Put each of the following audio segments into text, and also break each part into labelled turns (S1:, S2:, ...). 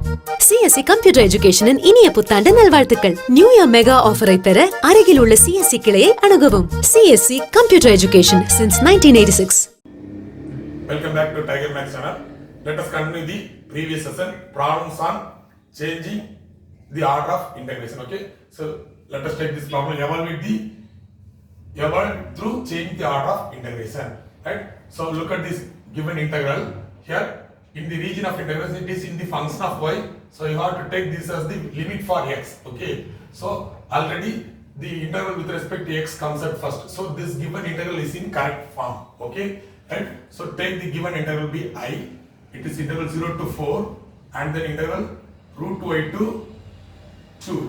S1: CSC Computer Education இனிய புத்தாண்டு நல்வாழ்த்துக்கள். நியூ இயர் மெகா ஆஃபரை பெற அருகில் உள்ள CSC கிளையை அணுகவும். CSC Computer Education since 1986.
S2: Welcome back to Tiger Max channel. Let us continue the previous session problems on changing the order of integration. Okay, so let us take this problem. Evaluate through changing the order of integration. Right. So look at this given integral here. In the region of integration, it is in the function of y. So you have to take this as the limit for x. Okay. So already the integral with respect to x comes at first. So this given integral is in correct form. Okay. Right. So take the given integral be I. It is integral 0 to 4 and then integral root 2y to 2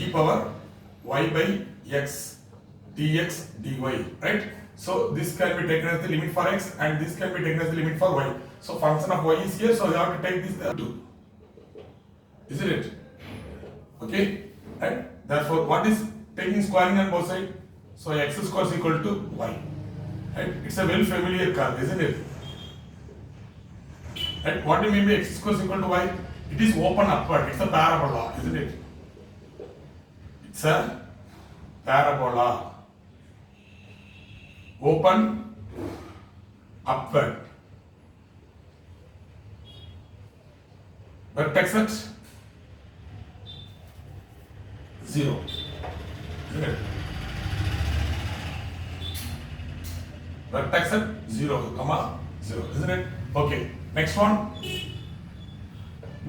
S2: e power y by x dx dy. Right. So this can be taken as the limit for x and this can be taken as the limit for y. So function of y is here, so you have to take this 2. Isn't it? Okay? And therefore, what is taking squaring on both sides? So x square is equal to y. And it's a very familiar curve, isn't it? And what do you mean by x square is equal to y? It is open upward. It's a parabola, isn't it? It's a parabola. Open upward. Vertex at 0. Isn't it? Vertex at 0, comma 0. Isn't it? Okay. Next one.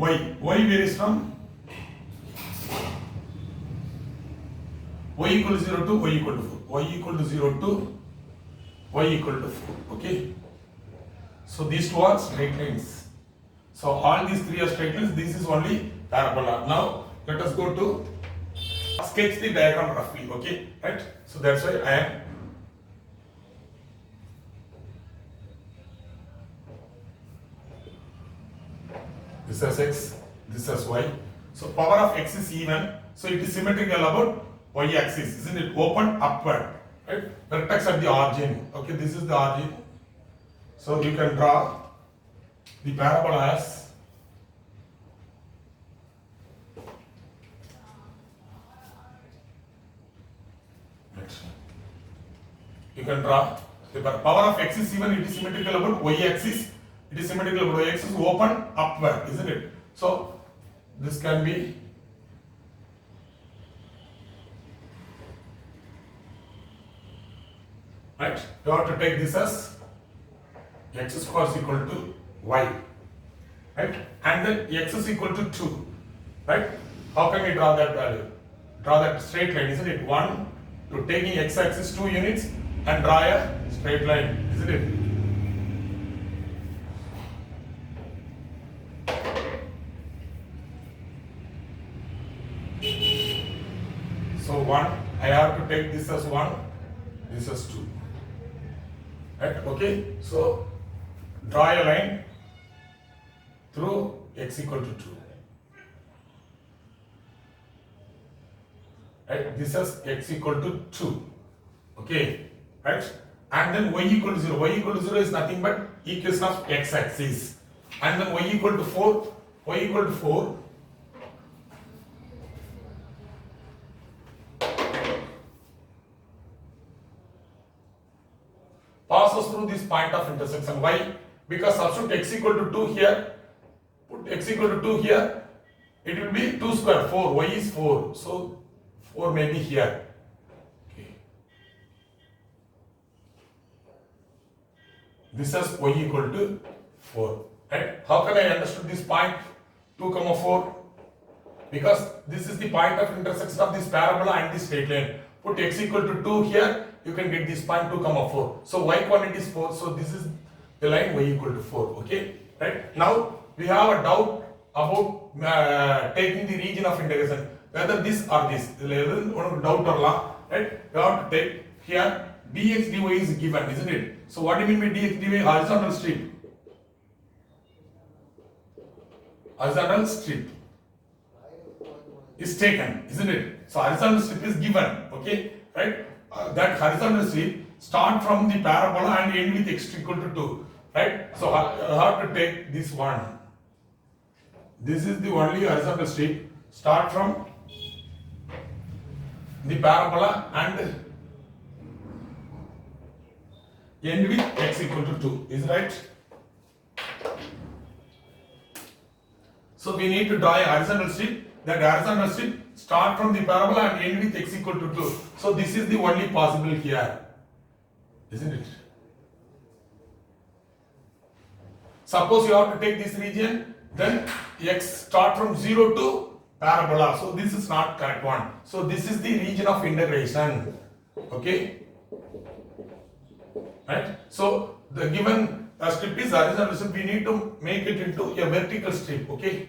S2: Y. Y varies from y equal to 0 to y equal to 4. Y equal to 0 to y equal to 4. Okay. So these two are straight lines. So all these three are straight lines. This is only parabola. Now let us go to sketch the diagram roughly. Okay, right? So that's why I am. This is x. This is y. So power of x is even. So it is symmetrical about y-axis, isn't it? Open upward, right? Vertex at the origin. Okay, this is the origin. So you can draw the parabola as you can draw the power of x is even, it is symmetrical about y-axis. It is symmetrical about y-axis, open upward, isn't it? So this can be right. You have to take this as x square is equal to y, right? And then x is equal to 2, right? How can we draw that value? Draw that straight line, isn't it? 1 to taking x-axis 2 units and draw a straight line, isn't it? So 1, I have to take this as 1, this as 2. Right? Okay, so draw a line through x equal to 2. Right? This is x equal to 2. Okay, right? And then y equal to 0. Y equal to 0 is nothing but equation of x axis. And then y equal to 4. Y equal to 4. Passes through this point of intersection. Why? Because substitute x equal to 2 here, put x equal to 2 here, it will be 2 square, 4, y is 4, so 4 may be here. Okay. This is y equal to 4. Right? How can I understand this point 2, 4? Because this is the point of intersection of this parabola and this straight line. Put x equal to 2 here, you can get this point 2, 4. So y quantity is 4, so this is the line y equal to 4. Okay, right? Now we have a doubt about taking the region of integration, whether this or this. Doubt or law, right? We have to take here dx dy is given, isn't it? So what do you mean by dx dy? Horizontal strip. Horizontal strip is taken, isn't it? So horizontal strip is given. Okay, right? That horizontal strip start from the parabola and end with x equal to 2, right? So I have to take this one. This is the only horizontal strip. Start from the parabola and end with x equal to 2. Is right? So we need to draw a horizontal strip. That horizontal strip start from the parabola and end with x equal to 2. So this is the only possible here. Isn't it? Suppose you have to take this region, then x start from 0 to parabola. So this is not correct one. So this is the region of integration. Okay? Right? So the given strip is horizontal strip. We need to make it into a vertical strip. Okay?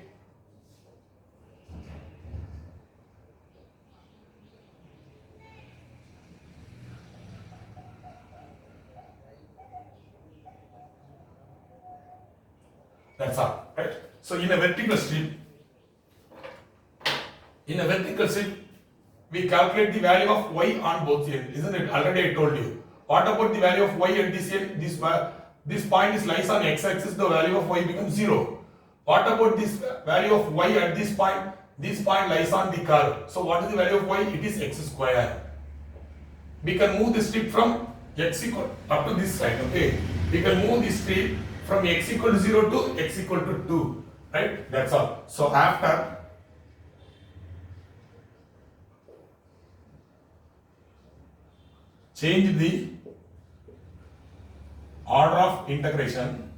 S2: That's all, right? So in a vertical strip, we calculate the value of y on both ends, isn't it? Already I told you. What about the value of y at this end? This point is lies on x-axis. The value of y becomes 0. What about this value of y at this point? This point lies on the curve. So what is the value of y? It is x square. We can move the strip from x equal up to this side. Okay, we can move the strip from x equal to 0 to x equal to 2, right? That's all. So after change the order of integration,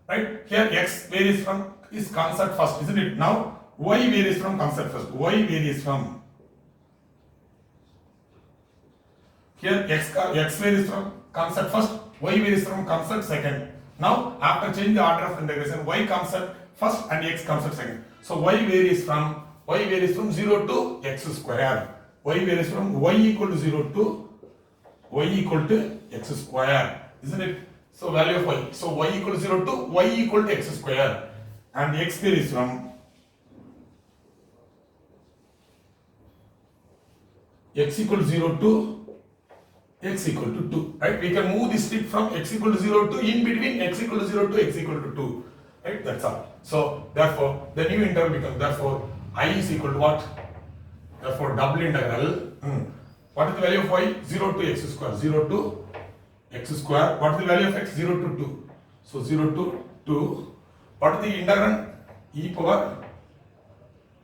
S2: right? Here x varies from is constant first, isn't it? Now y varies from constant first. Y varies from here x varies from constant first, y varies from constant second. Now after change the order of integration, y comes at first and x comes at second. So y varies from 0 to x square. Y varies from y equal to 0 to y equal to x square, isn't it? So value of y. So y equal to 0 to y equal to x square, and x varies from x equal to 0 to x equal to 2, right? We can move this strip from x equal to 0 to in between x equal to 0 to x equal to 2, right? That's all. So therefore the new interval becomes, therefore I is equal to what? Therefore double integral. What is the value of y? 0 to x square. 0 to x square. What is the value of x? 0 to 2. So 0 to 2. What is the integral? E power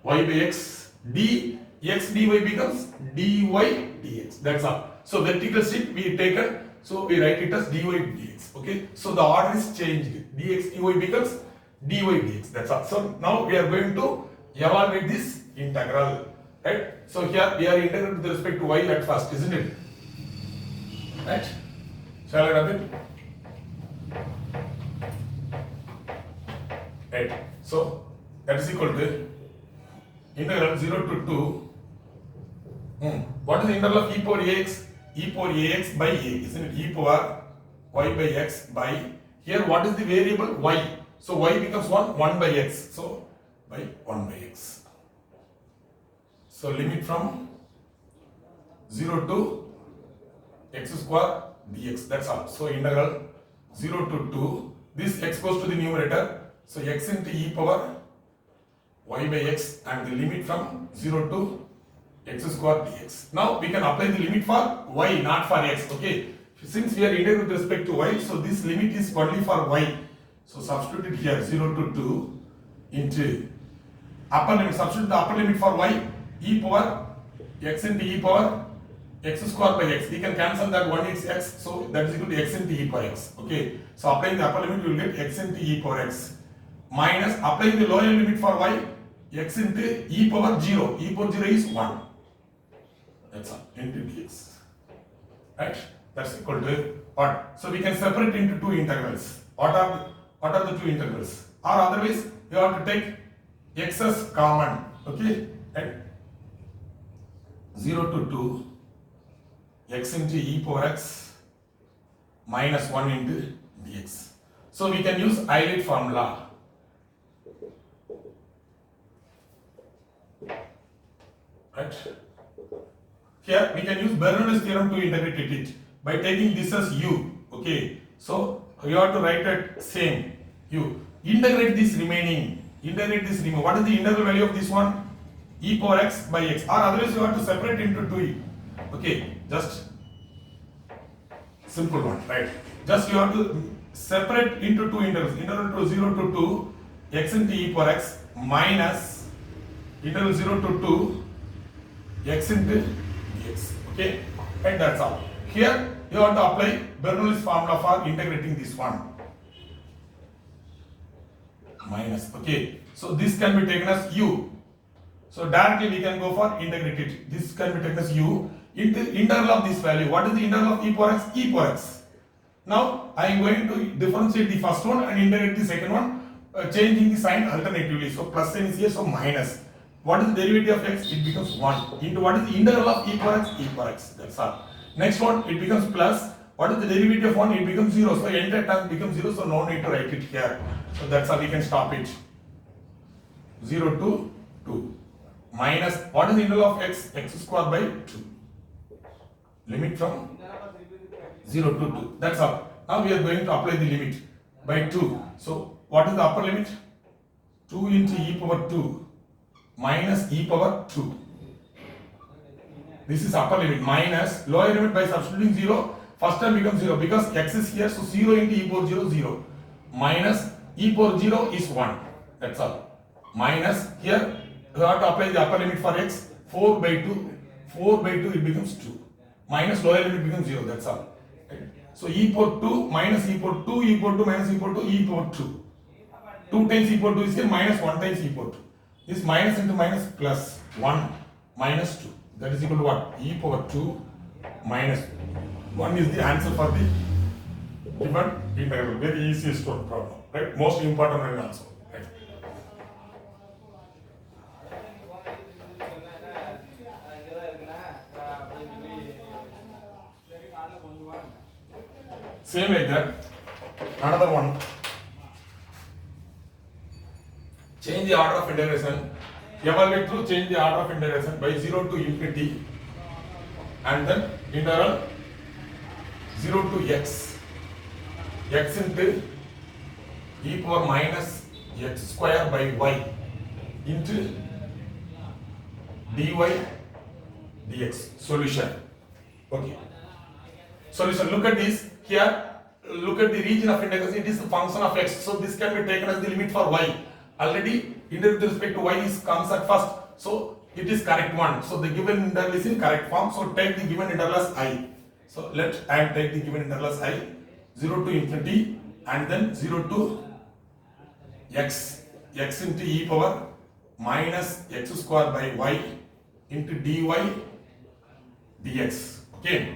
S2: y by x dx dy becomes dy dx. That's all. So vertical strip we taken, so we write it as dy dx. Okay. So the order is changed. Dx dy becomes dy dx. That's all. So now we are going to evaluate this integral. Right? So here we are integrating with respect to y at first, isn't it? Right? Shall I rub it? Right. So that is equal to integral 0 to 2. What is the integral of e power ax? E power ax by a, isn't it? E power y by x by, here what is the variable? Y. So y becomes 1 by x. So by 1 by x. So limit from 0 to x square dx. That's all. So integral 0 to 2. This x goes to the numerator. So x into e power y by x, and the limit from 0 to x square dx. Now we can apply the limit for y, not for x. Okay. Since we are integrating with respect to y, so this limit is only for y. So substitute it here 0 to 2 into upper limit. Substitute the upper limit for y, e power x into e power x square by x. We can cancel that, 1 is x, so that is equal to x into e power x. Okay. So applying the upper limit, you will get x into e power x minus applying the lower limit for y, x into e power 0. E power 0 is 1. That's all, into dx. Right? That's equal to what? So we can separate into two integrals. What are the two integrals? Or otherwise, you have to take x as common. Okay? Right? 0 to 2 x into e power x minus 1 into dx. So we can use Euler formula. Right? Here we can use Bernoulli's theorem to integrate it by taking this as u. Okay. So you have to write it same. You integrate this remaining. What is the integral value of this one? E power x by x. Or otherwise you have to separate into 2e. Okay, just simple one, right? Just you have to separate into two integrals. Integral to 0 to 2 x into e power x minus integral 0 to 2 x into dx. Okay, and that's all. Here you have to apply Bernoulli's formula for integrating this one. Minus. Okay, so this can be taken as u. So directly we can go for integrated. This can be taken as u into integral of this value. What is the integral of e power x? E power x. Now I am going to differentiate the first one and integrate the second one, changing the sign alternatively. So plus sign is here, so minus. What is the derivative of x? It becomes 1 into what is the integral of e power x? E power x. That's all. Next one, it becomes plus. What is the derivative of 1? It becomes 0. So entire term becomes 0. So no need to write it here. So that's how we can stop it. 0 to 2 minus what is the integral of x? X square by 2. Limit from 0 to 2. That's all. Now we are going to apply the limit by 2. So what is the upper limit? 2 into e power 2 minus e power 2. This is upper limit minus lower limit by substituting 0. First term becomes 0 because x is here. So 0 into e power 0, 0. Minus e power 0 is 1. That's all. Minus here you have to apply the upper limit for x. 4 by 2. 4 by 2 it becomes 2. Minus lower limit becomes 0. That's all. Right? So e power 2 minus e power 2, e power 2 minus e power 2, e power 2. 2 times e power 2 is here, minus 1 times e power 2. This minus into minus plus 1 minus 2. That is equal to what? E power 2 minus 1 is the answer for the given integral. Very easiest one problem. Right? Most important one also. Right? Same like that. Another one. Change the order of integration. Evaluate through change the order of integration by 0 to infinity and then integral 0 to x into e power minus x square by y into dy dx. Solution. Okay. Solution. Look at this. Here, look at the region of integration. It is the function of x. So this can be taken as the limit for y. Already integral with respect to y comes at first. So it is correct one. So the given integral is in correct form. So take the given integral as I. So let I take the given integral as I. 0 to infinity and then 0 to x into e power minus x square by y into dy dx. Okay,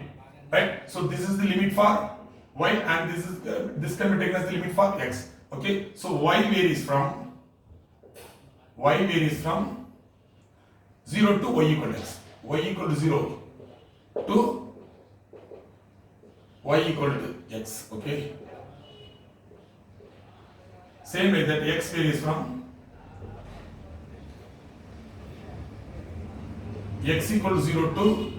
S2: right? So this is the limit for y and this can be taken as the limit for x. Okay, so y varies from 0 to y equal to x. Y equal to 0 to y equal to x. Okay. Same way that x varies from x equal to 0 to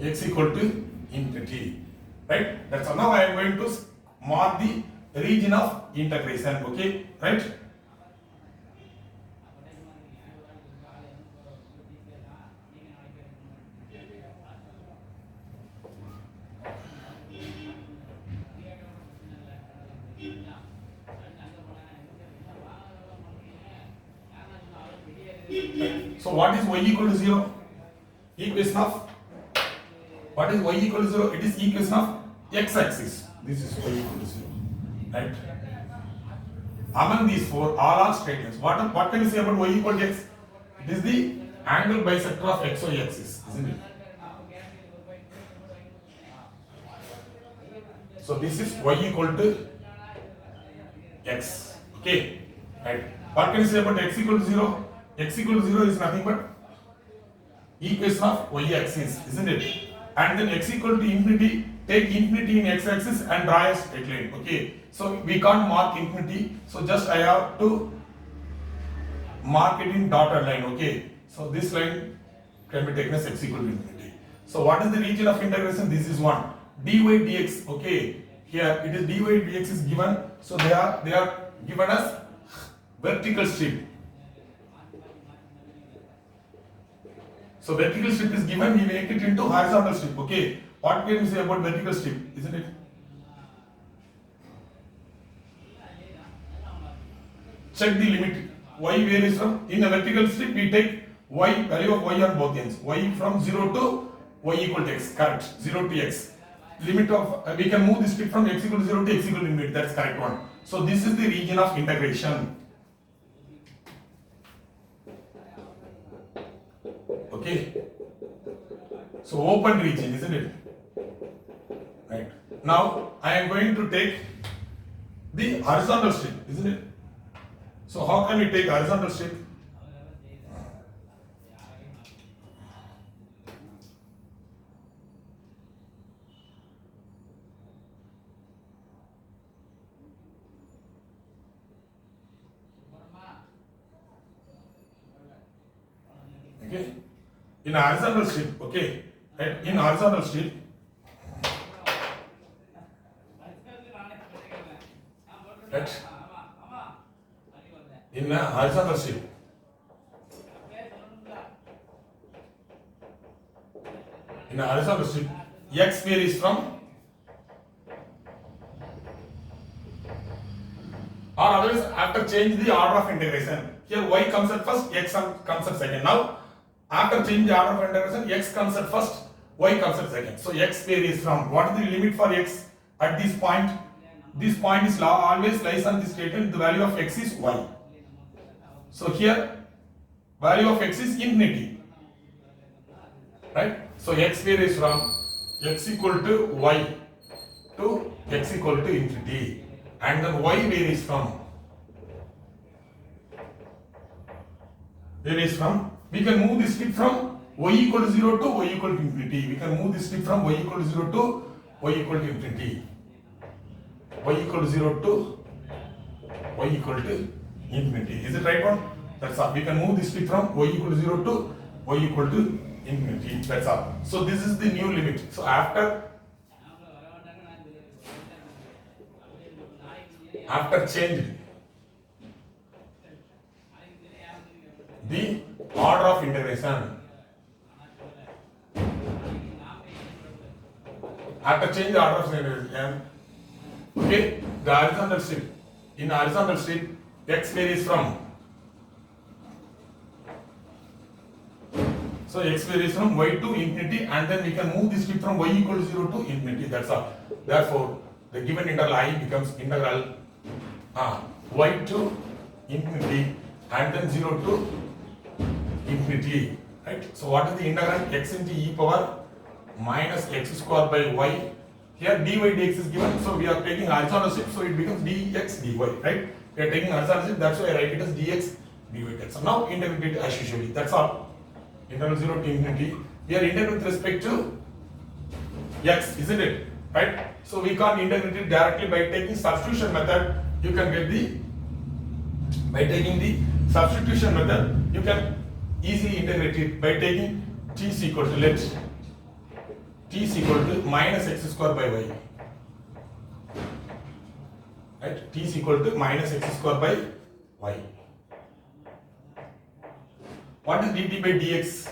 S2: x equal to infinity. Right? That's all. Now I am going to mark the region of integration. Okay. Right? So what is y equal to 0? Equation of what is y equal to 0? It is equation of x-axis. This is y equal to 0. Right? Among these four, all are straight lines. What can you say about y equal to x? It is the angle bisector of xy axis, isn't it? So this is y equal to x. Okay, right? What can you say about x equal to 0? X equal to 0 is nothing but equation of y-axis, isn't it? And then x equal to infinity, take infinity in x-axis and draw a straight line. Okay, so we can't mark infinity, so just I have to mark it in dotted line. Okay, so this line can be taken as x equal to infinity. So what is the region of integration? This is one dy dx. Okay, here it is dy dx is given, so they are given as vertical strip. So vertical strip is given, we make it into horizontal strip. Okay, what can we say about vertical strip, isn't it? Check the limit. Y varies from, in a vertical strip we take y, value of y on both ends. Y from 0 to y equal to x, correct. 0 to x. Limit of, we can move the strip from x equal to 0 to x equal to infinity, that's correct one. So this is the region of integration. Okay. So open region, isn't it? Right. Now I am going to take the horizontal strip, isn't it? So how can we take horizontal strip? Okay. In horizontal strip, okay. Right. In horizontal strip, right. In a horizontal strip, in a horizontal strip, x varies from, or otherwise after change the order of integration. Here y comes at first, x comes at second. Now after change the order of integration, x comes at first, y comes at second. So x varies from, what is the limit for x at this point? This point is always lies on this statement, the value of x is y. So here value of x is infinity, right? So x varies from x equal to y to x equal to infinity, and then y varies from, we can move this strip from y equal to 0 to y equal to infinity. We can move this strip from y equal to 0 to y equal to infinity. Y equal to 0 to y equal to infinity. Is it right one? That's all. We can move this strip from y equal to 0 to y equal to infinity. That's all. So this is the new limit. So after change the order of integration, after change the order of integration, okay, the horizontal strip, in horizontal strip x varies from, so x varies from y to infinity, and then we can move this strip from y equal to 0 to infinity. That's all. Therefore the given integral I becomes integral y to infinity and then 0 to infinity, right? So what is the integral? X into e power minus x square by y. Here dy dx is given, so we are taking horizontal strip, so it becomes dx dy, right? We are taking horizontal strip, that's why I write it as dx dy. So now integrate it as usually. That's all. Integral 0 to infinity. We are integrating with respect to x, isn't it? Right? So we can't integrate it directly by taking substitution method. You can get the, by taking the substitution method, you can easily integrate it by taking t is equal to, let t is equal to minus x square by y. Right? T is equal to minus x square by y. What is dt by dx?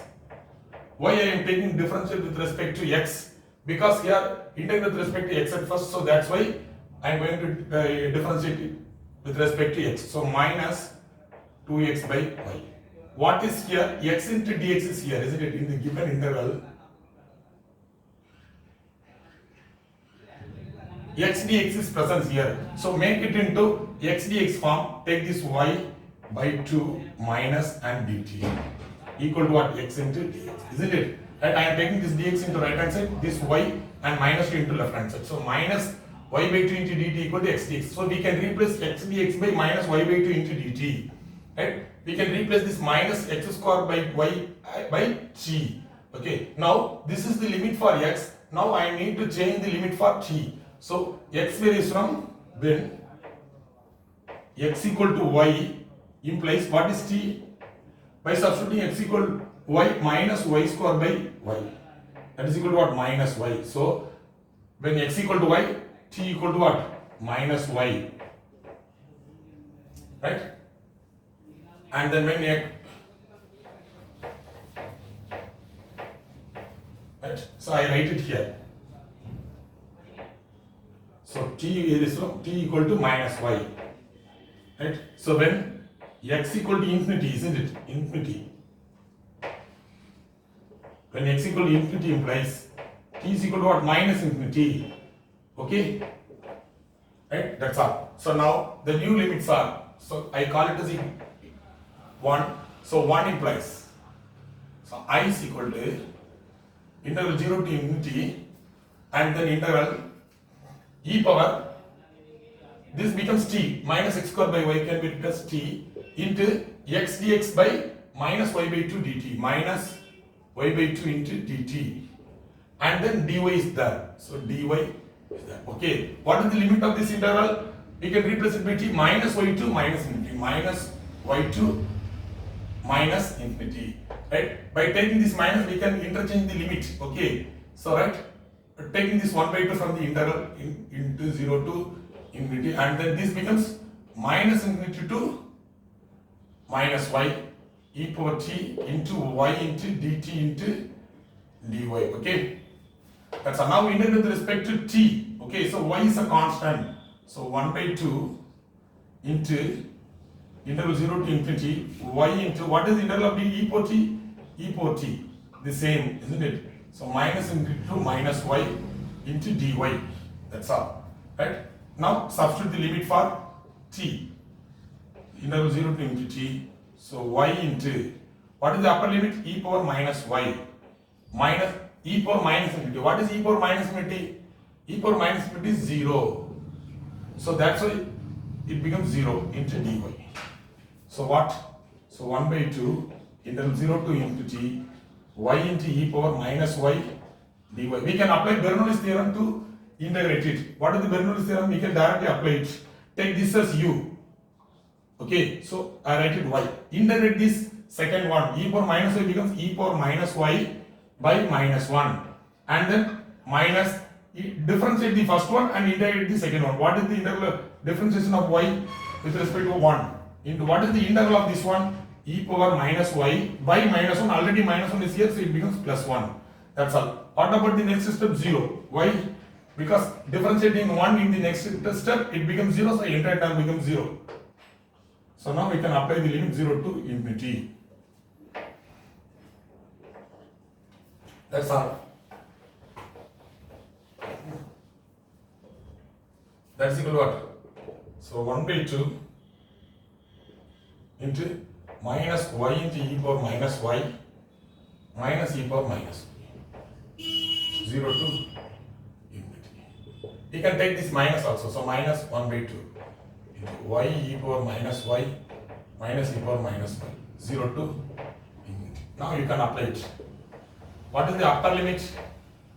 S2: Why I am taking differential with respect to x? Because here integrate with respect to x at first, so that's why I am going to differentiate it with respect to x. So minus 2x by y. What is here? X into dx is here, isn't it? In the given interval, x dx is present here. So make it into x dx form. Take this y by 2 minus and dt equal to what? X into dx, isn't it? Right? I am taking this dx into right hand side, this y and minus 2 into left hand side. So minus y by 2 into dt equal to x dx. So we can replace x dx by minus y by 2 into dt. Right? We can replace this minus x square by y by t. Okay. Now this is the limit for x. Now I need to change the limit for t. So x varies from, when x equal to y implies what is t? By substituting x equal to y minus y square by y. That is equal to what? Minus y. So when x equal to y, t equal to what? Minus y. Right? And then when x, right? So I write it here. So t equal to minus y. Right? So when x equal to infinity, isn't it? Infinity. When x equal to infinity implies t is equal to what? Minus infinity. Okay? Right? That's all. So now the new limits are, so I call it as 1. So 1 implies, so I is equal to integral 0 to infinity and then integral e power, this becomes t, minus x square by y can be written as t into x dx by minus y by 2 dt, minus y by 2 into dt, and then dy is there. So dy is there. Okay, what is the limit of this integral? We can replace it by t minus y2 minus infinity, minus y2 minus infinity. Right? By taking this minus, we can interchange the limit. Okay, so right, taking this 1 by 2 from the integral into 0 to infinity, and then this becomes minus infinity to minus y e power t into y into dt into dy. Okay, that's how now we integrate with respect to t. Okay, so y is a constant, so 1 by 2 into integral 0 to infinity y into what is the integral of the e power t? E power t, the same, isn't it? So minus infinity to minus y into dy. That's all. Right? Now substitute the limit for t. Integral 0 to infinity. So y into, what is the upper limit? E power minus y. Minus e power minus infinity. What is e power minus infinity? E power minus infinity is 0. So that's why it becomes 0 into dy. So what? So 1 by 2 integral 0 to infinity y into e power minus y dy. We can apply Bernoulli's theorem to integrate it. What is the Bernoulli's theorem? We can directly apply it. Take this as u. Okay, so I write it y. Integrate this second one. E power minus y becomes e power minus y by minus 1. And then minus, differentiate the first one and integrate the second one. What is the integral differentiation of y with respect to 1? Into what is the integral of this one? E power minus y by minus 1. Already minus 1 is here, so it becomes plus 1. That's all. What about the next step? 0. Why? Because differentiating 1 in the next step, it becomes 0, so the entire term becomes 0. So now we can apply the limit 0 to infinity. That's all. That's equal to what? So 1 by 2 into minus y into e power minus y minus e power minus 0 to infinity. We can take this minus also. So minus 1 by 2 into y e power minus y minus e power minus y 0 to infinity. Now you can apply it. What is the upper limit?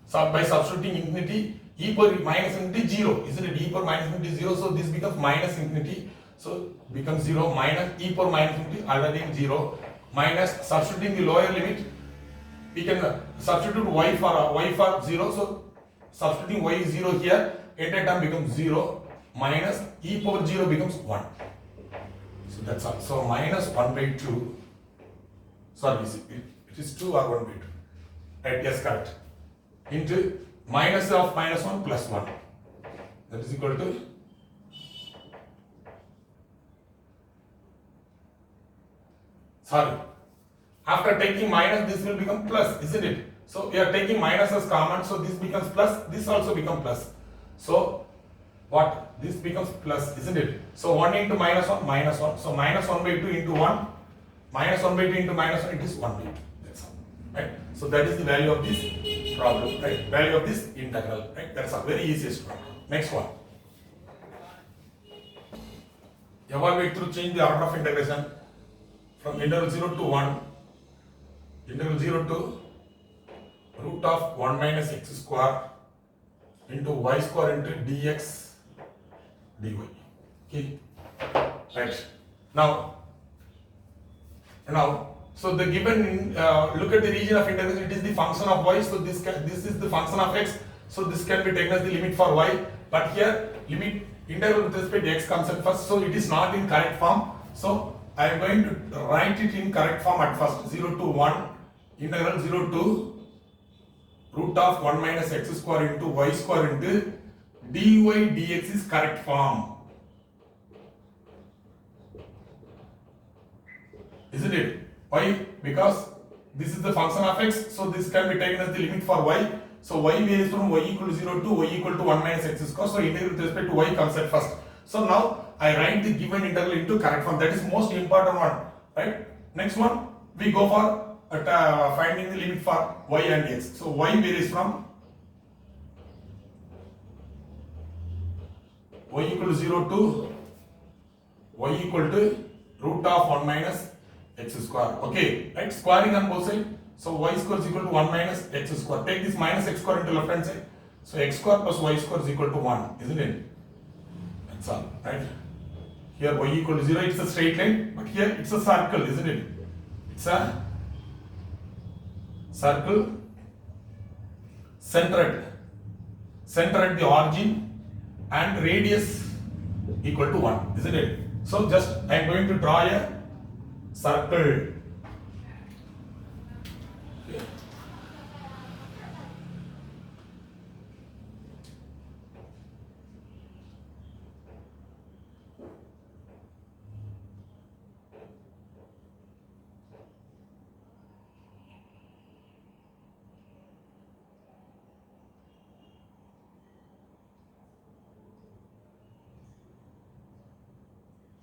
S2: So by substituting infinity, e power minus infinity 0, isn't it? E power minus infinity 0, so this becomes minus infinity. So becomes 0 minus e power minus infinity already 0 minus substituting the lower limit, we can substitute y for 0. So substituting y is 0 here, entire term becomes 0 minus e power 0 becomes 1. So that's all. So minus 1 by 2. Sorry, it is 2 or 1 by 2. Right? Yes, correct. Into minus of minus 1 plus 1. That is equal to sorry. After taking minus, this will become plus, isn't it? So we are taking minus as common, so this becomes plus, this also becomes plus. So what? This becomes plus, isn't it? So 1 into minus 1, minus 1. So minus 1 by 2 into 1, minus 1 by 2 into minus 1, it is 1 by 2. That's all. Right? So that is the value of this problem, right? Value of this integral, right? That's a very easiest problem. Next one. Evaluate through change the order of integration from integral 0 to 1, integral 0 to root of 1 minus x square into y square into dx dy. Okay, right. Now, so the given look at the region of integration. It is the function of y. So this is the function of x. So this can be taken as the limit for y. But here limit integral with respect to x comes at first, so it is not in correct form. So I am going to write it in correct form at first. 0 to 1 integral 0 to root of 1 minus x square into y square into dy dx is correct form. Isn't it? Why? Because this is the function of x, so this can be taken as the limit for y. So y varies from y equal to 0 to y equal to 1 minus x square. So integral with respect to y comes at first. So now I write the given integral into correct form. That is most important one, right? Next one, we go for finding the limit for y and x. So y varies from y equal to 0 to y equal to root of 1 minus x square. Okay, right? Squaring on both sides. So y square is equal to 1 minus x square. Take this minus x square into left hand side. So x square plus y square is equal to 1, isn't it? That's all, right? Here y equal to 0, it's a straight line, but here it's a circle, isn't it? It's a circle centered at the origin and radius equal to 1, isn't it? So just I am going to draw a circle.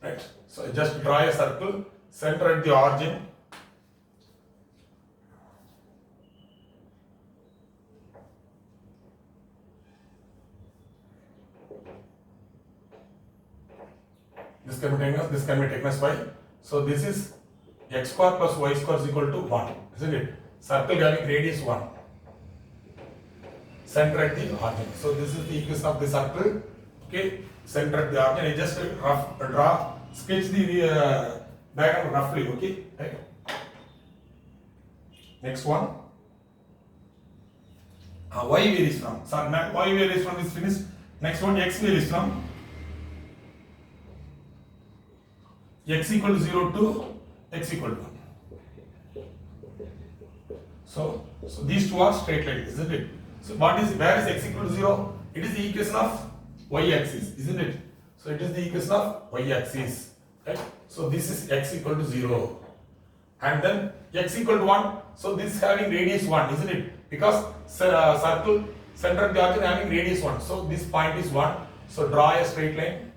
S2: Right? So I just draw a circle, center at the origin. This can be taken as, this can be taken as y. So this is x square plus y square is equal to 1, isn't it? Circle having radius 1. Center at the origin. So this is the equation of the circle. Okay, center at the origin. I just sketch the diagram roughly. Okay, right. Next one. Y varies from. So y varies from is finished. Next one, x varies from. X equal to 0 to x equal to 1. So these two are straight lines, isn't it? So where is x equal to 0? It is the equation of y-axis, isn't it? So it is the equation of y-axis, right? So this is x equal to 0. And then x equal to 1. So this is having radius 1, isn't it? Because circle center of the origin having radius 1. So this point is 1. So draw a straight line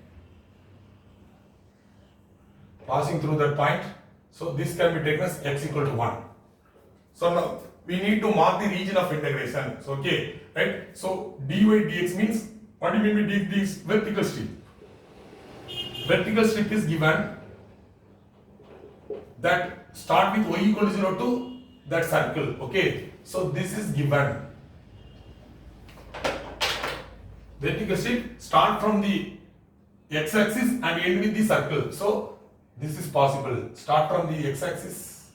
S2: passing through that point. So this can be taken as x equal to 1. So now we need to mark the region of integration. So okay, right? So dy dx means, what do you mean by dx? Vertical strip. Vertical strip is given that start with y equal to 0 to that circle. Okay, so this is given. Vertical strip start from the x-axis and end with the circle. So this is possible. Start from the x-axis.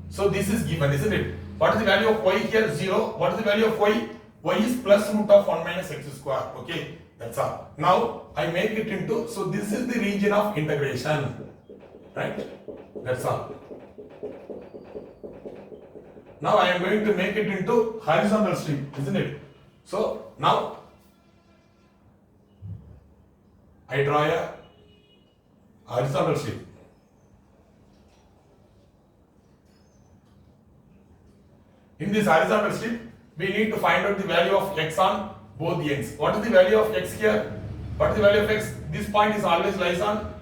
S2: So this is given, isn't it? What is the value of y here? 0. What is the value of y? Y is plus root of 1 minus x square. Okay, that's all. Now I make it into, so this is the region of integration. Right? That's all. Now I am going to make it into horizontal strip, isn't it? So now I draw a horizontal strip. In this horizontal strip, we need to find out the value of x on both the ends. What is the value of x here? What is the value of x? This point is always lies on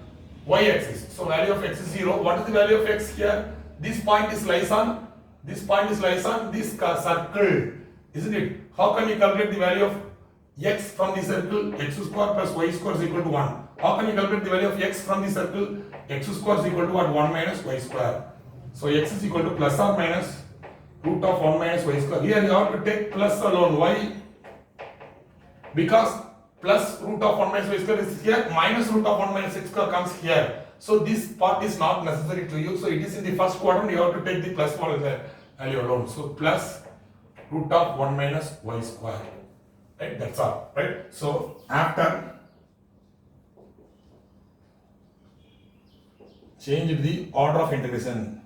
S2: y-axis. So value of x is 0. What is the value of x here? This point is lies on this circle, isn't it? How can you calculate the value of x from the circle? X square plus y square is equal to 1. How can you calculate the value of x from the circle? X square is equal to what? 1 minus y square. So x is equal to plus or minus root of 1 minus y square. Here you have to take plus alone. Why? Because plus root of 1 minus y square is here, minus root of 1 minus x square comes here. So this part is not necessary to you. So it is in the first quadrant, you have to take the plus value alone. So plus root of 1 minus y square. Right, that's all. Right. So after change the order of integration.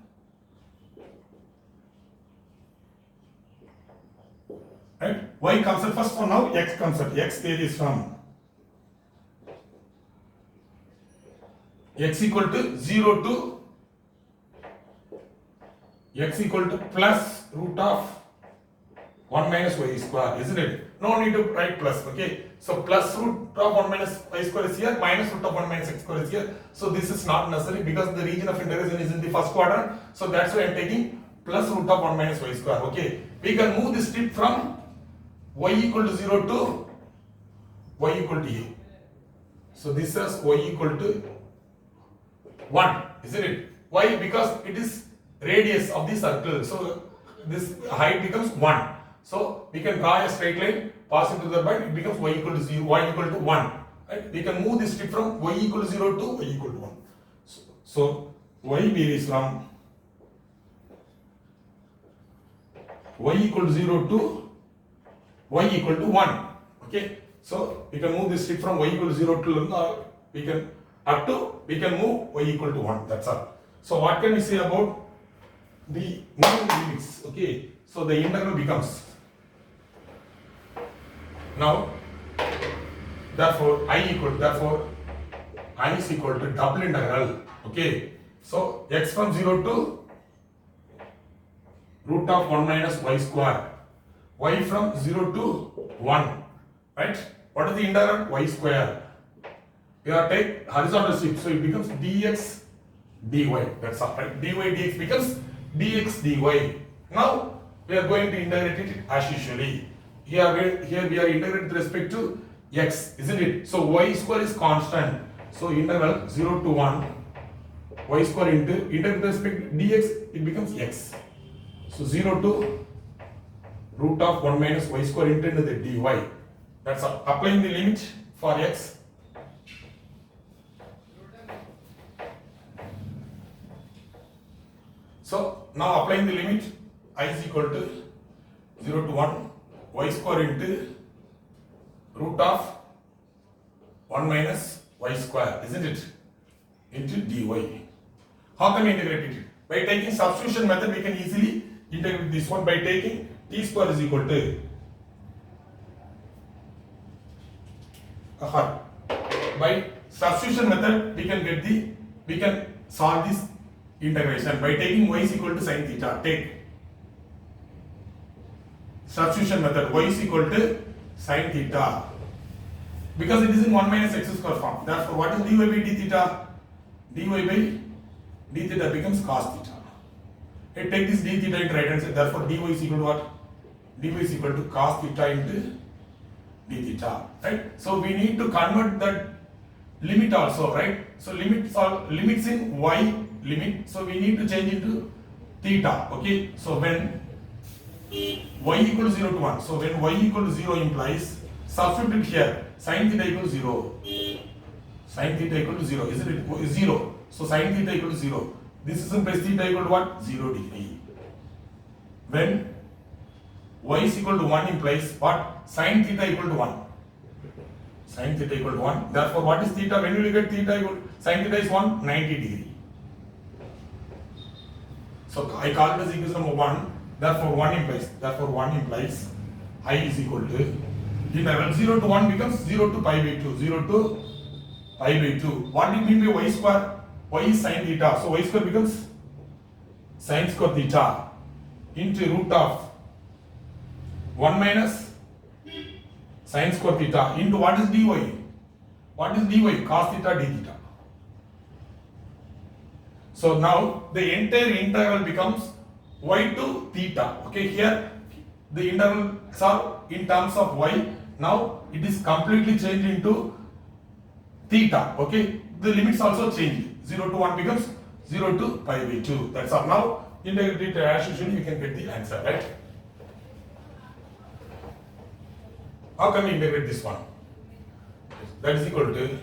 S2: Right? Y comes at first, for now x comes at x varies from x equal to 0 to x equal to plus root of 1 minus y square, isn't it? No need to write plus, okay? So plus root of 1 minus y square is here, minus root of 1 minus x square is here. So this is not necessary because the region of integration is in the first quadrant. So that's why I am taking plus root of 1 minus y square, okay? We can move this strip from y equal to 0 to y equal to a. So this is y equal to 1, isn't it? Why? Because it is radius of the circle. So this height becomes 1. So we can draw a straight line passing to the point, it becomes y equal to 0, y equal to 1. Right? We can move this strip from y equal to 0 to y equal to 1. So y varies from y equal to 0 to y equal to 1. Okay. So we can move this strip from y equal to 0 to we can move y equal to 1. That's all. So what can we say about the new limits? Okay. So the integral becomes now, therefore I is equal to double integral. Okay. So x from 0 to root of 1 minus y square, y from 0 to 1, right? What is the integral? Y square. We are take horizontal strip, so it becomes dx dy. That's all, right? Dy dx becomes dx dy. Now we are going to integrate it as usually. Here we are integrating with respect to x, isn't it? So y square is constant. So integral 0 to 1 y square into integrate with respect to dx, it becomes x. So 0 to root of 1 minus y square into the dy. That's all. Applying the limit for x. So now applying the limit, I is equal to 0 to 1 y square into root of 1 minus y square, isn't it? Into dy. How can we integrate it? By taking substitution method, we can easily integrate this one by taking t square is equal to by substitution method we can solve this integration by taking y is equal to sin theta. Take substitution method, y is equal to sin theta because it is in 1 minus x square form. Therefore what is dy by d theta? Dy by d theta becomes cos theta. Hey, take this d theta into right hand side. Therefore dy is equal to what? Dy is equal to cos theta into d theta, right? So we need to convert that limit also, right? So limits in y limit. So we need to change into theta. Okay. So when y equal to 0 to 1. So when y equal to 0 implies substitute here sin theta equal to 0. Sin theta equal to 0, isn't it? 0. So sin theta equal to 0. This is implies theta equal to what? 0 degree. When y is equal to 1 implies what? Sin theta equal to 1. Sin theta equal to 1. Therefore, what is theta? When you look at theta equal, sin theta is 1, 90 degree. So I call it as equation number 1. Therefore, 1 implies I is equal to integral 0 to 1 becomes 0 to pi by 2. 0 to pi by 2. What do you mean by y square? Y is sin theta. So y square becomes sin square theta into root of 1 minus sin square theta into what is dy? What is dy? Cos theta d theta. So now the entire integral becomes y to theta. Okay, here the integrals are in terms of y. Now it is completely changed into theta. Okay, the limits also changed. 0 to 1 becomes 0 to pi by 2. That's all. Now integrate it as usual, you can get the answer, right? How can we integrate this one? That is equal to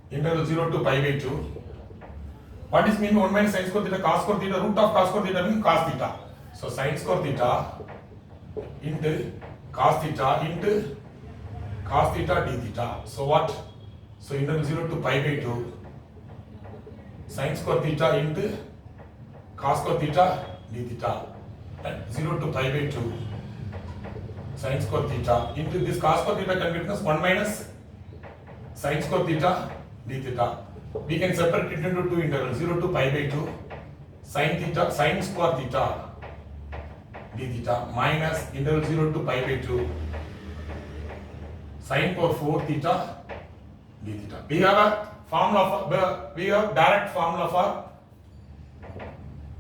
S2: integral 0 to pi by 2. What is mean 1 minus sin square theta cos square theta root of cos square theta means cos theta. So sin square theta into cos theta into cos theta d theta. So what? So integral 0 to pi by 2 sin square theta into cos square theta d theta, and 0 to pi by 2 sin square theta into this cos square theta can be written as 1 minus sin square theta d theta. We can separate it into two intervals, 0 to pi by 2 sin square theta d theta minus interval 0 to pi by 2 sin power 4 theta d theta. We have a formula for, we have direct formula for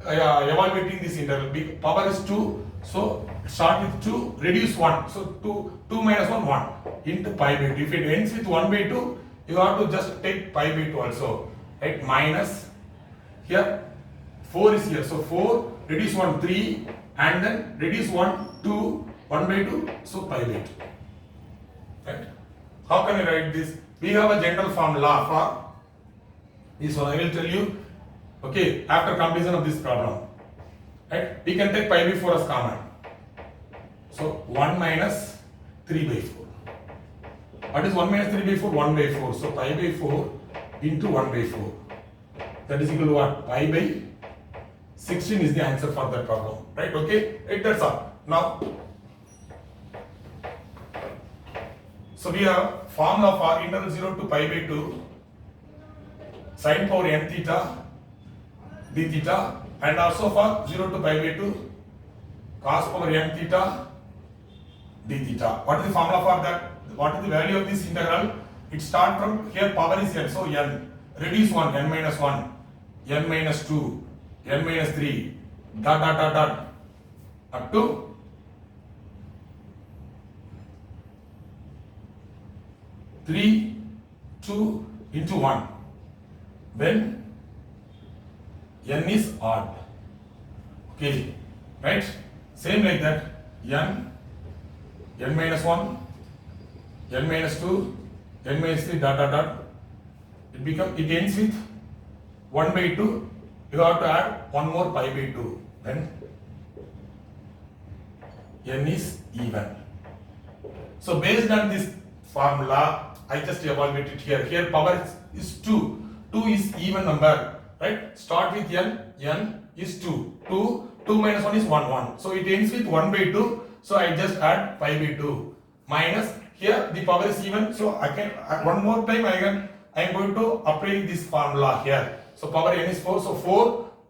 S2: evaluating this interval. Power is 2, so start with 2, reduce 1. So 2 minus 1, 1 into pi by 2. If it ends with 1 by 2, you have to just take pi by 2 also. Right? Minus, here 4 is here. So 4, reduce 1, 3, and then reduce 1, 2, 1 by 2, so pi by 2. Right? How can I write this? We have a general formula for this one. I will tell you, okay, after completion of this problem. Right? We can take pi by 4 as common. So 1 minus 3 by 4. What is 1 minus 3 by 4? 1 by 4. So pi by 4 into 1 by 4. That is equal to what? Pi by 16 is the answer for that problem. Right? Okay? Right, that's all. Now, so we have formula for interval 0 to pi by 2 sin power n theta d theta, and also for 0 to pi by 2 cos power n theta d theta. What is the formula for that? What is the value of this integral? It starts from here, power is n, so n, reduce 1, n minus 1, n minus 2, n minus 3, dot, up to three, 2 into 1. When n is odd. Okay, right? Same like that. n minus 1, n minus 2, n minus 3, dot. It ends with 1 by 2. You have to add one more pi by 2. Then n is even. So based on this formula, I just evaluate it here. Here power is 2. 2 is even number, right? Start with n is 2. 2 minus 1 is 1. So it ends with 1 by 2. So I just add pi by 2. Minus, here the power is even. So I can, one more time I am going to apply this formula here. So power n is 4. So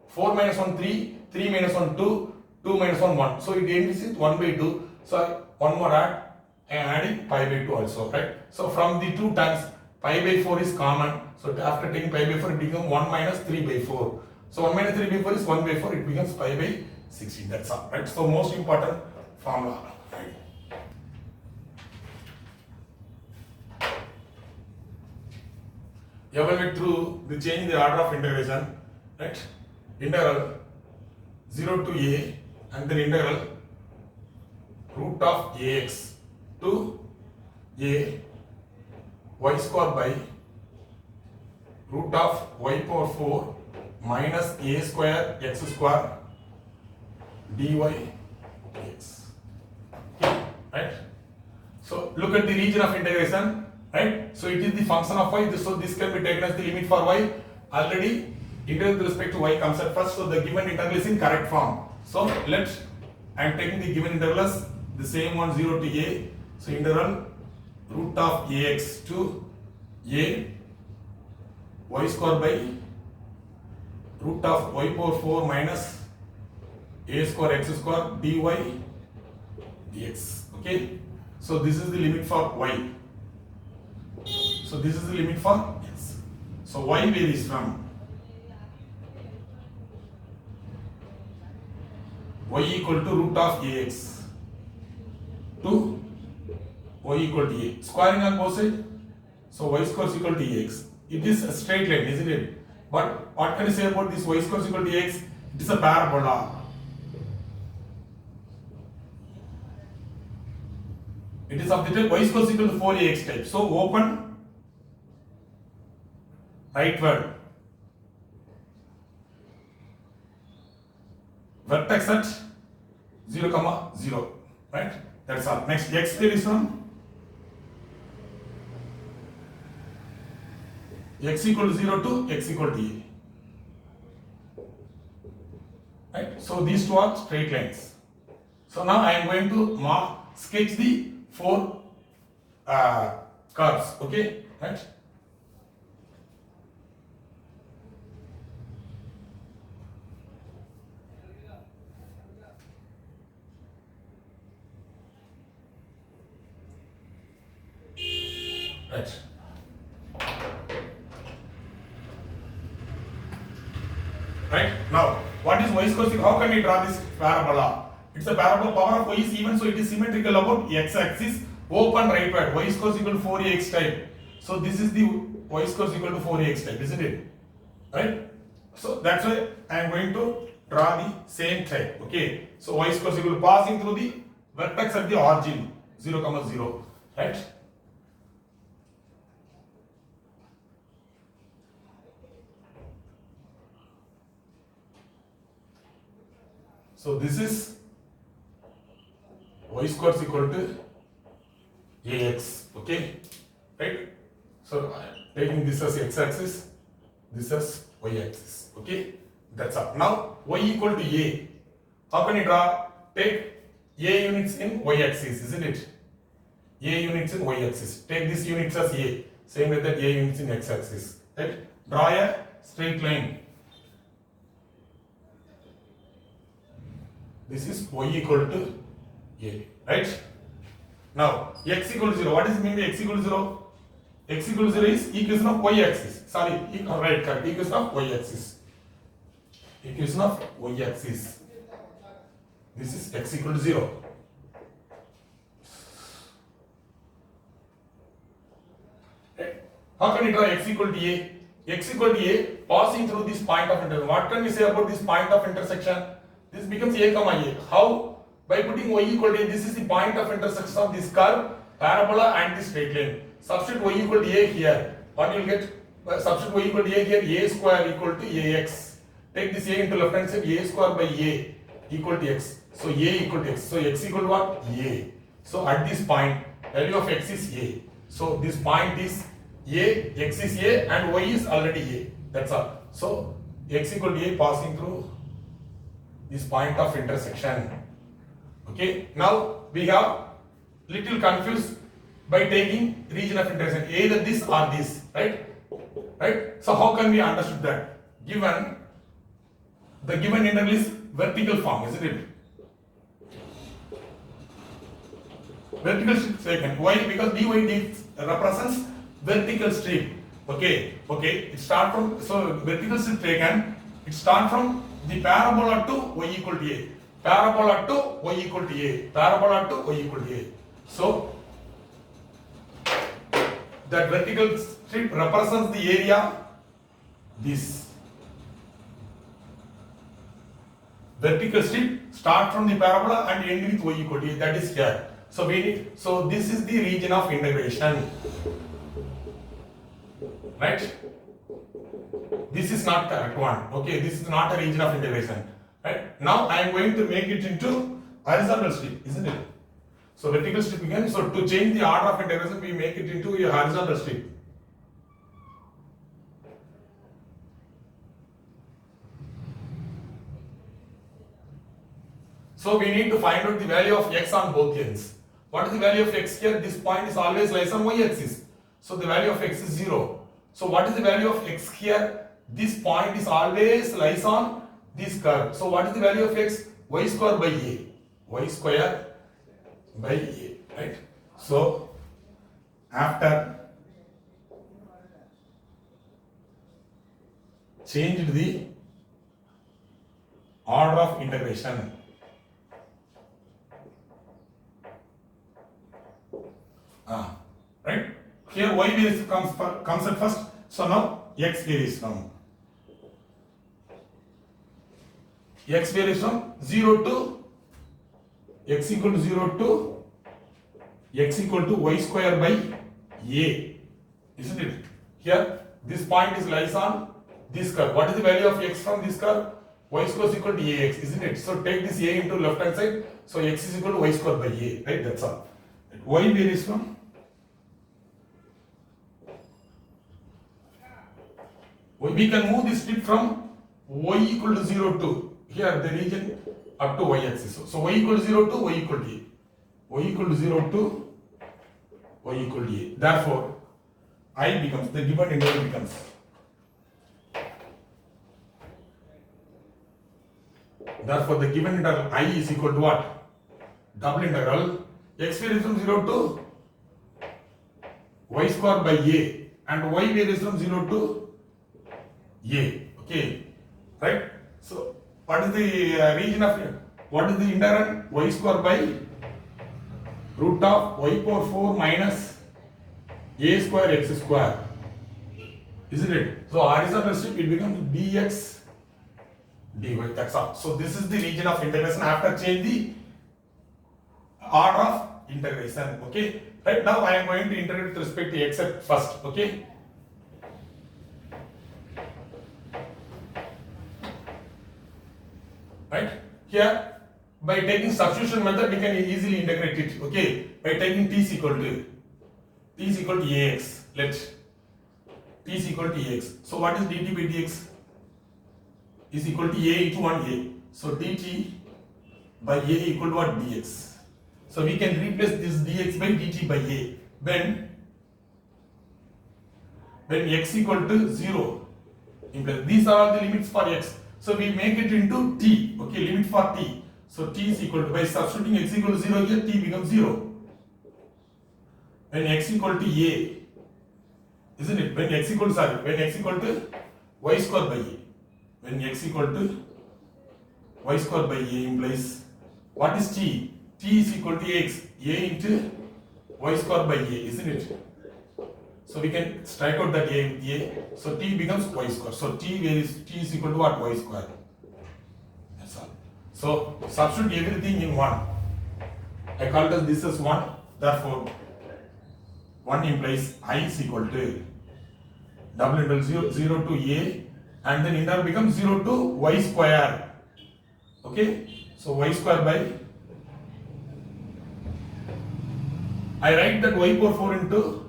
S2: 4 minus 1, 3. 3 minus 1, 2. 2 minus 1, 1. So it ends with 1 by 2. So one more add. I am adding pi by 2 also, right? So from the two terms, pi by 4 is common. So after taking pi by 4, it becomes 1 minus 3 by 4. So 1 minus 3 by 4 is 1 by 4. It becomes pi by 16. That's all, right? So most important formula, right? Evaluate through the change in the order of integration, right? Integral 0 to a, and then integral root of ax to a y square by root of y power 4 minus a square x square dy dx. Okay, right? So look at the region of integration, right? So it is the function of y, so this can be taken as the limit for y. Already integral with respect to y comes at first, so the given integral is in correct form. So I am taking the given interval as the same one, 0 to a. So integral root of ax to a y square by root of y power 4 minus a square x square dy dx. Okay, so this is the limit for y. So this is the limit for x. So y varies from y equal to root of ax to y equal to a. Squaring on both sides, so y square is equal to ax. It is a straight line, isn't it? But what can you say about this y square is equal to ax? It is a parabola. It is of the type y square is equal to 4ax type. So open rightward. Vertex at 0, 0. right? That's all. Next, x varies from x equal to 0 to x equal to a. Right? So these two are straight lines. So now I am going to sketch the 4 curves. Okay, right? Right. Right? Now, what is y square? How can we draw this parabola? It's a parabola, power of y is even, so it is symmetrical about x-axis, open rightward. Y square is equal to 4ax type. So this is the y square is equal to 4ax type, isn't it? Right? So that's why I am going to draw the same type. Okay? So y square is equal to passing through the vertex at the origin, 0, 0. Right? So this is y square is equal to ax, okay, right? So I am taking this as x-axis, this as y-axis, okay. That's all. Now y equal to a. How can you draw? Take a units in y-axis, isn't it? A units in y-axis. Take this units as a. Same way that a units in x-axis. Right? Draw a straight line. This is y equal to a, right? Now x equal to 0. What does it mean by x equal to 0? X equal to 0 is equation of y-axis. Sorry, right, correct. Equation of y-axis. Equation of y-axis. This is x equal to 0. Right. How can we draw x equal to a? X equal to a passing through this point of intersection. What can we say about this point of intersection? This becomes a comma a. How? By putting y equal to a, this is the point of intersection of this curve, parabola and this straight line. Substitute y equal to a here. What you will get? Substitute y equal to a here, a square equal to ax. Take this a into left hand side, a square by a equal to x. So a equal to x. So x equal to what? A. So at this point, value of x is a. So this point is a, x is a and y is already a. That's all. So x equal to a passing through this point of intersection. Okay, now we have little confused by taking region of intersection, either this or this, right? Right? So how can we understand that? Given the given integral is vertical form, isn't it? Vertical strip taken. Why? Because dy represents vertical strip. Okay, it start from, so vertical strip taken, it start from the parabola to y equal to a. Parabola to y equal to a. Parabola to y equal to a. So that vertical strip represents the area. This vertical strip start from the parabola and end with y equal to a. That is here. So we need. So this is the region of integration. Right? This is not correct one. Okay, this is not a region of integration. Right? Now I am going to make it into horizontal strip, isn't it? So vertical strip again. So to change the order of integration, we make it into a horizontal strip. So we need to find out the value of x on both ends. What is the value of x here? This point is always lies on y-axis. So the value of x is 0. So what is the value of x here? This point is always lies on this curve. So what is the value of x? Y square by a. Y square by a. Right? So after change the order of integration, right? Here y varies comes at first. So now x varies now. X varies from 0 to x equal to 0 to x equal to y square by a, isn't it? Here this point is lies on this curve. What is the value of x from this curve? y square is equal to ax, isn't it? So take this a into left hand side. So x is equal to y square by a, right? That's all. Y varies from we can move this bit from y equal to 0 to here the region up to y axis. So y equal to 0 to y equal to a. Y equal to 0 to y equal to a. Therefore, I becomes, the given interval becomes therefore the given interval I is equal to what? Double integral x varies from 0 to y square by a and y varies from 0 to a. Okay, right? So what is the region of what is the integral? Y square by root of y power 4 minus a square x square, isn't it? So horizontal strip it becomes dx dy. That's all. So this is the region of integration after change the order of integration. Okay, right now I am going to integrate with respect to x at first. Okay. Right here, by taking substitution method, we can easily integrate it. Okay, by taking t is equal to ax. Let t is equal to ax. So what is dt by dx? Is equal to a into 1a. So dt by a equal to what? Dx. So we can replace this dx by dt by a when x equal to 0. These are all the limits for x. So we make it into t. Okay, limit for t. So t is equal to, by substituting x equal to 0 here, t becomes 0. When x equal to a, isn't it? When x equal to y square by a. When x equal to y square by a implies what is t? T is equal to x, a into y square by a, isn't it? So we can strike out that a with a. So t becomes y square. So t is equal to what? Y square. That's all. So substitute everything in 1. I call it as this as 1. Therefore, 1 implies I is equal to double integral 0 to a, and then integral becomes 0 to y square. Okay, so y square by, I write that y power 4 into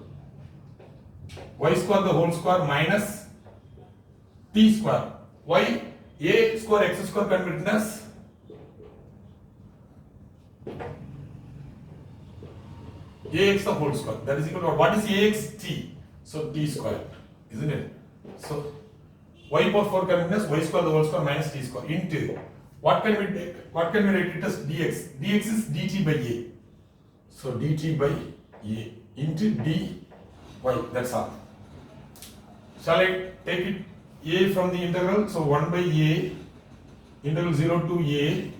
S2: y square the whole square minus t square. Y a square x square can be written as ax the whole square. That is equal to what is ax? T. So t square, isn't it? So y power 4 can be written as y square the whole square minus t square into what can we take? What can we write it as dx? Dx is dt by a. So dt by a into dy. That's all. Shall I take it a from the integral? So 1 by a integral 0 to a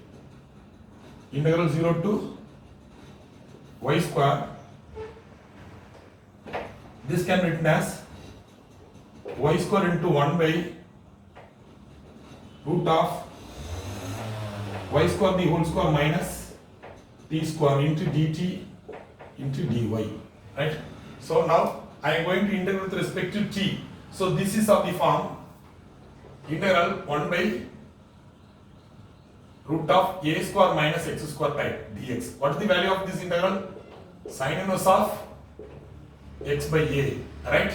S2: integral 0 to y square. This can be written as y square into 1 by root of y square the whole square minus t square into dt into dy. Right? So now I am going to integrate with respect to t. So this is of the form integral 1 by root of a square minus x square type dx. What is the value of this integral? Sin inverse of x by a. Right?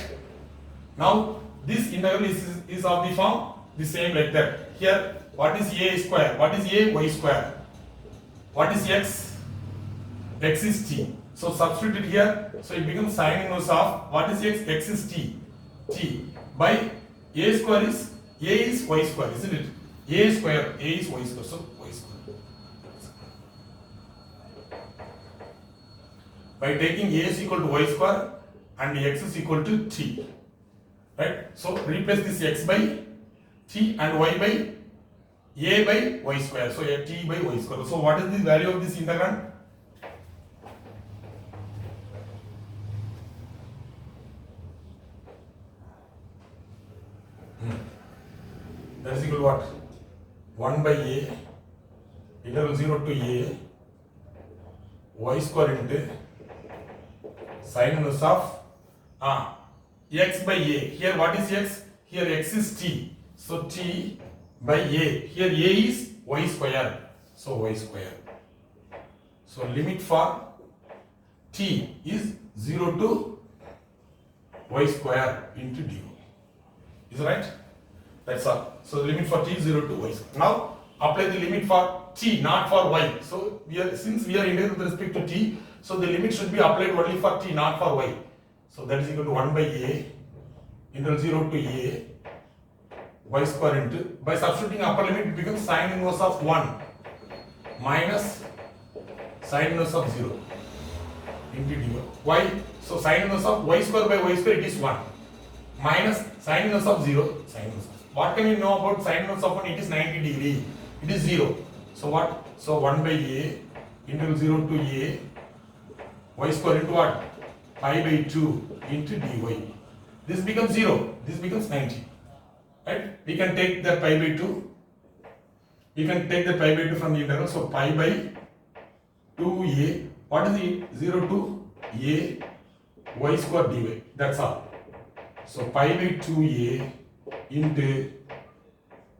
S2: Now this integral is of the form the same like that. Here what is a square? What is a? Y square. What is x? X is t. So substitute it here. So it becomes sin inverse of what is x? X is t. T by a square is y square, isn't it? A square, a is y square, so y square. By taking a is equal to y square and x is equal to t. Right? So replace this x by t and y by a by y square. So a t by y square. So what is the value of this integrand? That is equal to what? 1 by a integral 0 to a y square into sin inverse of x by a. Here what is x? Here x is t. So t by a. Here a is y square. So y square. So limit for t is 0 to y square into dy. Is right? That's all. So the limit for t is 0 to y square. Now apply the limit for t, not for y. So since we are integrating with respect to t, so the limit should be applied only for t, not for y. So that is equal to 1 by a, integral 0 to a, y square into, by substituting upper limit it becomes sine inverse of 1 minus sine inverse of 0 into dy. Why? So sine inverse of y square by y square it is 1 minus sine inverse of 0 sine inverse. What can you know about sine inverse of 1? It is 90 degree. It is 0. So what? So 1 by a integral 0 to a y square into what? Pi by 2 into dy. This becomes 0. This becomes 90. Right? We can take that pi by 2. We can take the pi by 2 from the integral. So pi by 2a. What is it? 0 to a y square dy. That's all. So pi by 2a into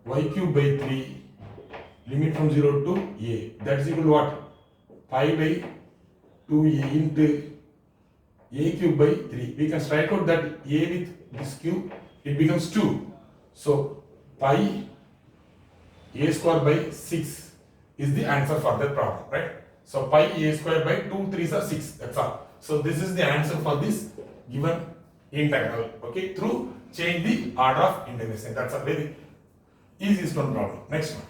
S2: y cube by 3 limit from 0 to a. That is equal to what? Pi by 2a into a cube by 3. We can strike out that a with this cube. It becomes 2. So pi a square by 6 is the answer for that problem, right? So pi a square by 2 3s are 6. That's all. So this is the answer for this given integral. Okay, through change the order of integration. That's a very easiest one problem. Next one.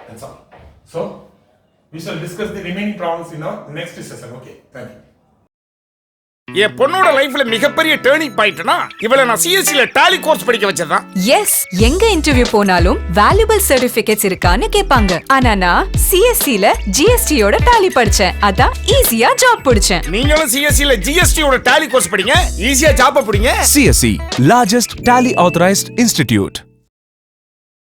S2: That's all. So we shall discuss the remaining problems in our next session. Okay, thank you.
S3: என் பொண்ணோட லைஃப்ல மிகப்பெரிய turning பாயிண்ட்னா இவளை நான் சிஎஸ்சில tally course படிக்க வச்சதான்.
S4: S, எங்க interview போனாலும் valuable certificates இருக்கான்னு கேட்பாங்க. ஆனா நான் சிஎஸ்சில ஜிஎஸ்டியோட டாலி படிச்சேன். அதான் ஈஸியா ஜாப் பிடிச்சேன்.
S3: நீங்களும் சிஎஸ்சில ஜிஎஸ்டியோட டாலி கோர்ஸ் படிங்க, ஈஸியா ஜாப் பிடிங்க.
S5: CSE, largest tally authorized institute.